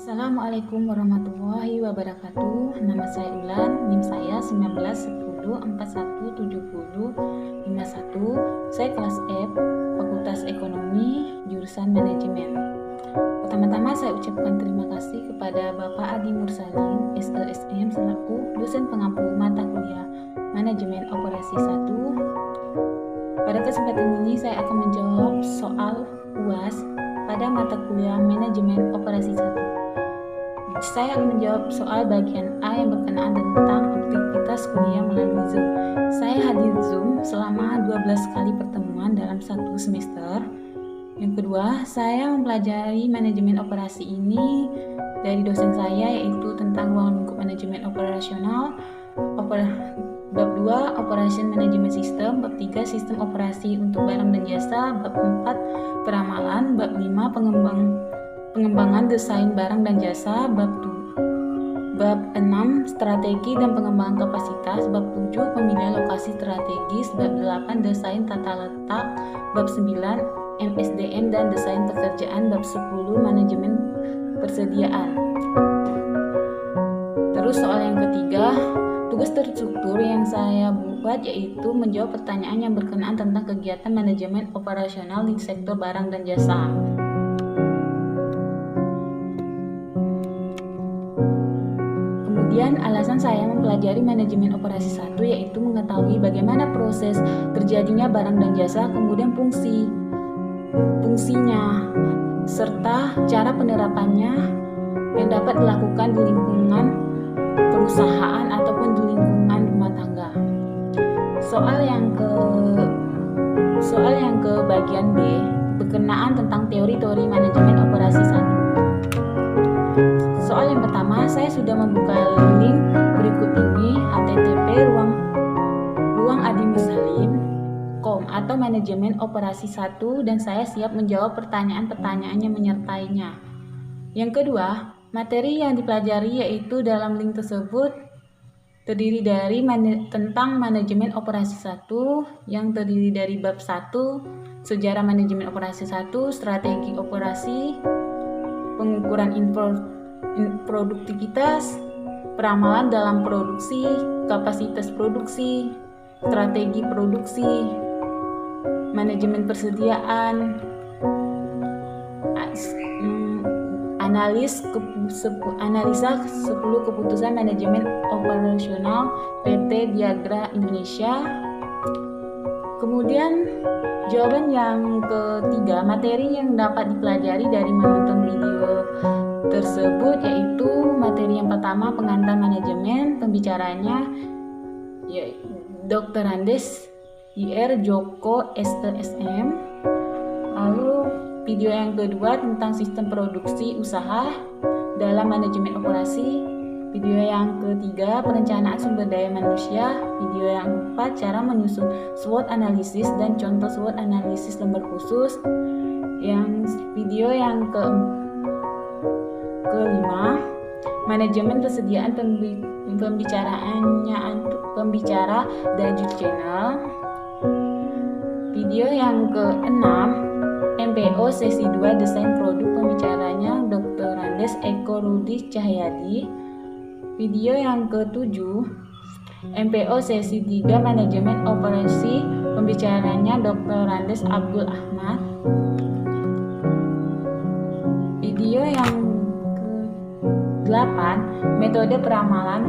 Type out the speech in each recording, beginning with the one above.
Assalamualaikum warahmatullahi wabarakatuh. Nama saya Ulan, NIM saya 1910417051. Saya kelas F, Fakultas Ekonomi, jurusan Manajemen. Pertama-tama saya ucapkan terima kasih kepada Bapak Adi Mursalin, SESM, selaku dosen pengampu mata kuliah Manajemen Operasi 1. Pada kesempatan ini saya akan menjawab soal UAS pada mata kuliah Manajemen Operasi 1. Saya akan menjawab soal bagian A yang berkenaan tentang aktivitas kuliah melalui Zoom. Saya hadir Zoom selama 12 kali pertemuan dalam satu semester. Yang kedua, saya mempelajari manajemen operasi ini dari dosen saya, yaitu tentang ruang lingkup manajemen operasional, bab 2 Operation Management System, bab 3 Sistem Operasi untuk Barang dan Jasa, bab 4 Peramalan, bab 5 Pengembangan desain barang dan jasa, bab 6 strategi dan pengembangan kapasitas, bab 7 pemilihan lokasi strategis, bab 8 desain tata letak, bab 9 MSDM dan desain pekerjaan, bab 10 manajemen persediaan. Terus soal yang ketiga, tugas terstruktur yang saya buat yaitu menjawab pertanyaan yang berkenaan tentang kegiatan manajemen operasional di sektor barang dan jasa. Kemudian alasan saya mempelajari manajemen operasi 1 yaitu mengetahui bagaimana proses terjadinya barang dan jasa, kemudian fungsinya, serta cara penerapannya yang dapat dilakukan di lingkungan perusahaan ataupun di lingkungan rumah tangga. Soal yang ke bagian B berkenaan tentang teori-teori manajemen operasi 1. Soal yang pertama, saya sudah membuka link berikut ini, http://ruangadimussalim.com atau manajemen operasi 1, dan saya siap menjawab pertanyaan-pertanyaan yang menyertainya. Yang kedua, materi yang dipelajari yaitu dalam link tersebut terdiri dari tentang manajemen operasi 1 yang terdiri dari bab 1 sejarah manajemen operasi 1, strategi operasi, pengukuran produktivitas, peramalan dalam produksi, kapasitas produksi, strategi produksi, manajemen persediaan, analisa 10 keputusan manajemen operasional PT Diagra Indonesia. Kemudian jawaban yang ketiga, materi yang dapat dipelajari dari menonton video tersebut yaitu materi yang pertama pengantar manajemen, pembicaranya Dr. Andes IR Joko STSM. Lalu video yang kedua tentang sistem produksi usaha dalam manajemen operasi. Video yang ketiga perencanaan sumber daya manusia. Video yang keempat cara menyusun SWOT analisis dan contoh SWOT analisis lembar khusus. Video yang kelima manajemen persediaan pembicaraannya untuk pembicara dan judul channel. Video yang keenam MPO sesi 2 desain produk, pembicaranya Dr. Andes Eko Rudi Cahyadi. Video yang ketujuh MPO sesi 3 manajemen operasi, pembicaranya Dr. Andes Abdul Ahmad. Video yang ke-8 metode peramalan,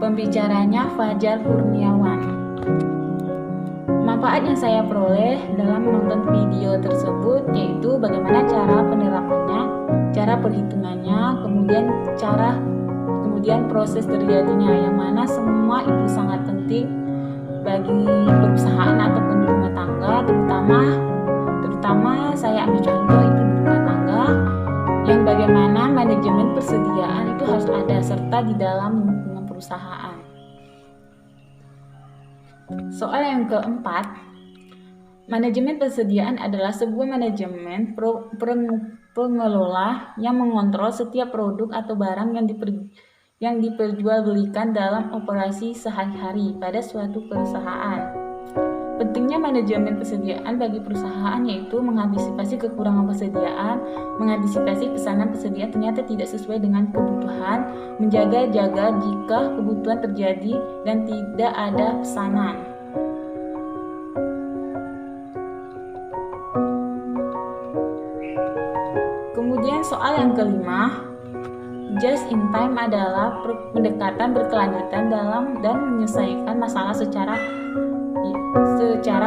pembicaranya Fajar Kurniawan. Manfaat yang saya peroleh dalam menonton video tersebut yaitu bagaimana cara penerapannya, cara perhitungannya, kemudian proses terjadinya, yang mana semua itu sangat penting bagi perusahaan ataupun di rumah tangga, terutama saya ambil contoh itu di rumah tangga, yang bagaimana manajemen persediaan itu harus ada serta di dalam lingkungan perusahaan. Soal yang keempat, manajemen persediaan adalah sebuah manajemen pengelola yang mengontrol setiap produk atau barang yang diperjualbelikan dalam operasi sehari-hari pada suatu perusahaan. Pentingnya manajemen persediaan bagi perusahaan yaitu mengantisipasi kekurangan persediaan, mengantisipasi pesanan persediaan ternyata tidak sesuai dengan kebutuhan, menjaga-jaga jika kebutuhan terjadi dan tidak ada pesanan. Kemudian soal yang kelima, just in time adalah pendekatan berkelanjutan dalam dan menyelesaikan masalah secara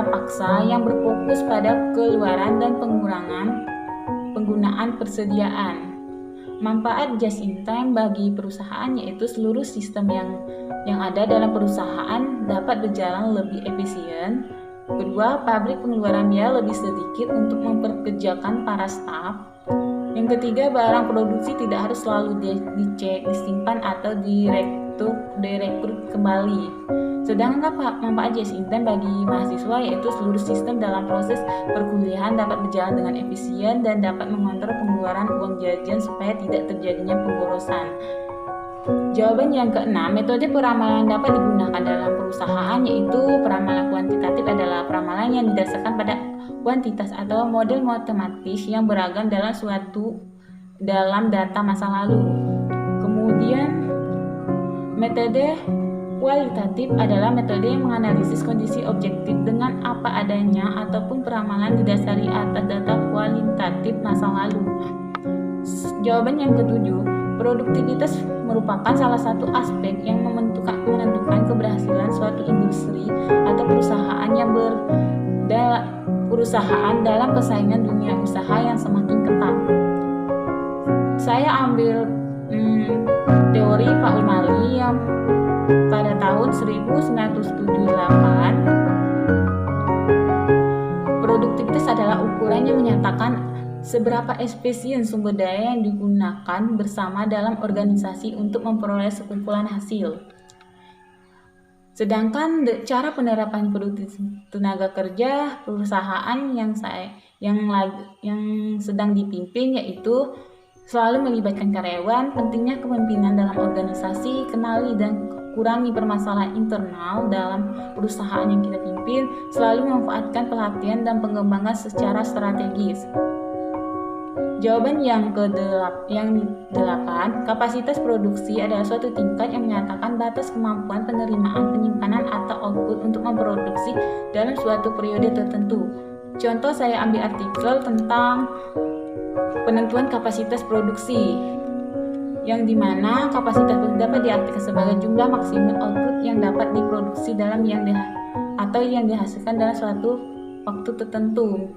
paksa yang berfokus pada keluaran dan pengurangan penggunaan persediaan. Manfaat just in time bagi perusahaan yaitu seluruh sistem yang ada dalam perusahaan dapat berjalan lebih efisien. Kedua, pabrik pengeluaran biaya lebih sedikit untuk memperkerjakan para staf. Yang ketiga, barang produksi tidak harus selalu dicek, disimpan atau direkrut kembali. Sedangkan manfaat just in time bagi mahasiswa yaitu seluruh sistem dalam proses perkuliahan dapat berjalan dengan efisien dan dapat mengontrol pengeluaran uang jajan supaya tidak terjadinya pemborosan. Jawaban yang keenam, metode peramalan dapat digunakan dalam perusahaan yaitu peramalan kuantitatif adalah peramalan yang didasarkan pada kuantitas atau model matematis yang beragam dalam data masa lalu. Kemudian metode kualitatif adalah metode yang menganalisis kondisi objektif dengan apa adanya ataupun peramalan didasari atas data kualitatif masa lalu. Jawaban yang ketujuh, produktivitas merupakan salah satu aspek yang menentukan keberhasilan suatu industri atau perusahaan dalam persaingan dunia usaha yang semakin ketat. Saya ambil teori Pak Umali yang pada tahun 1978, produktivitas adalah ukuran yang menyatakan seberapa efisien sumber daya yang digunakan bersama dalam organisasi untuk memperoleh sekumpulan hasil. Sedangkan cara penerapan produktivitas tenaga kerja perusahaan yang sedang dipimpin yaitu selalu melibatkan karyawan, pentingnya kepemimpinan dalam organisasi, kenali dan kurangi permasalahan internal dalam perusahaan yang kita pimpin, selalu memanfaatkan pelatihan dan pengembangan secara strategis. Jawaban yang ke-8, kapasitas produksi adalah suatu tingkat yang menyatakan batas kemampuan penerimaan, penyimpanan atau output untuk memproduksi dalam suatu periode tertentu. Contoh, saya ambil artikel tentang penentuan kapasitas produksi, yang dimana kapasitas dapat diartikan sebagai jumlah maksimum output yang dapat diproduksi dalam yang dihasilkan dalam suatu waktu tertentu.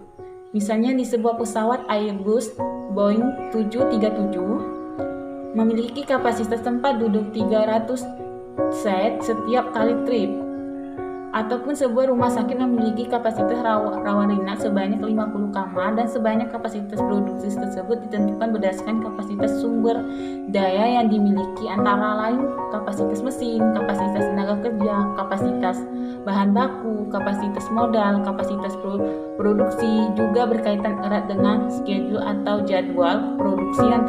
Misalnya di sebuah pesawat Airbus Boeing 737 memiliki kapasitas tempat duduk 300 set setiap kali trip, ataupun sebuah rumah sakit memiliki kapasitas rawat inap sebanyak 50 kamar dan sebanyak kapasitas produksi tersebut ditentukan berdasarkan kapasitas sumber daya yang dimiliki, antara lain kapasitas mesin, kapasitas tenaga kerja, kapasitas bahan baku, kapasitas modal, kapasitas produksi, juga berkaitan erat dengan schedule atau jadwal produksi yang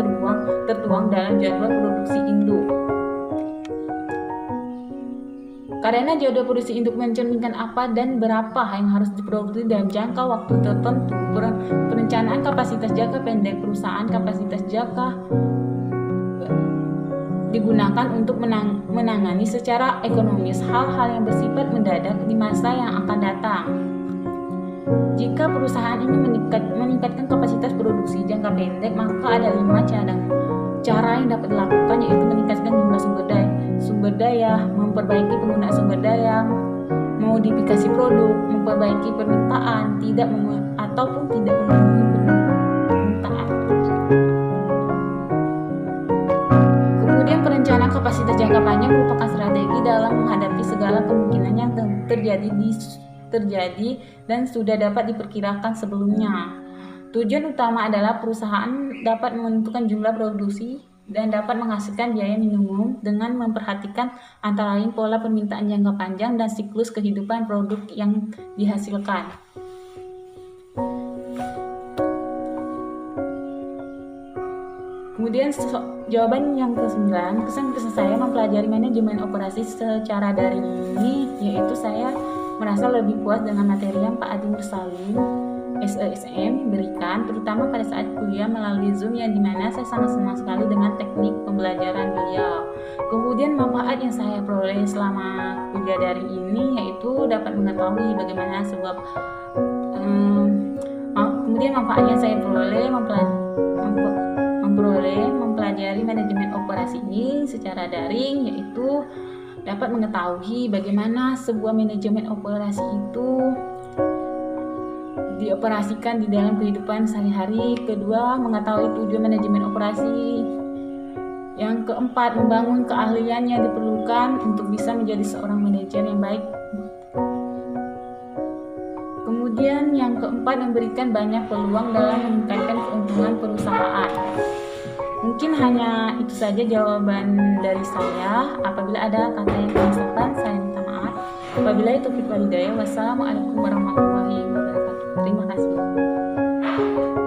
tertuang dalam jadwal produksi induk. Karena jadwal produksi induk mencerminkan apa dan berapa yang harus diproduksi dalam jangka waktu tertentu, perencanaan kapasitas jangka pendek perusahaan, kapasitas jangka digunakan untuk menangani secara ekonomis hal-hal yang bersifat mendadak di masa yang akan datang. Jika perusahaan ini meningkatkan kapasitas produksi jangka pendek, maka ada 5 cara yang dapat dilakukan, yaitu meningkatkan jumlah sumber daya, memperbaiki penggunaan sumber daya, modifikasi produk, memperbaiki permintaan, ataupun tidak memenuhi permintaan. Kemudian perencanaan kapasitas jangka panjang merupakan strategi dalam menghadapi segala kemungkinan yang terjadi dan sudah dapat diperkirakan sebelumnya. Tujuan utama adalah perusahaan dapat menentukan jumlah produksi dan dapat menghasilkan biaya minimum dengan memperhatikan antara lain pola permintaan jangka panjang dan siklus kehidupan produk yang dihasilkan. Kemudian jawaban yang ke-9, kesan saya mempelajari manajemen operasi secara daring ini, yaitu saya merasa lebih puas dengan materi yang Pak Adi Mursalin SESM berikan, terutama pada saat kuliah melalui Zoom, yang dimana saya sangat senang sekali dengan teknik pembelajaran beliau. Kemudian manfaat yang saya peroleh selama kuliah daring ini yaitu dapat mengetahui bagaimana sebuah kemudian manfaat yang saya peroleh mempelajari manajemen operasi ini secara daring, yaitu dapat mengetahui bagaimana sebuah manajemen operasi itu dioperasikan di dalam kehidupan sehari-hari. Kedua, mengetahui tujuan manajemen operasi. Yang keempat, membangun keahlian yang diperlukan untuk bisa menjadi seorang manajer yang baik. Kemudian yang keempat, memberikan banyak peluang dalam meningkatkan keuntungan perusahaan. Mungkin hanya itu saja jawaban dari saya. Apabila ada kata yang kurang sopan, saya minta maaf. Wabillahi taufiq wal hidayah. Wassalamualaikum warahmatullahi wabarakatuh.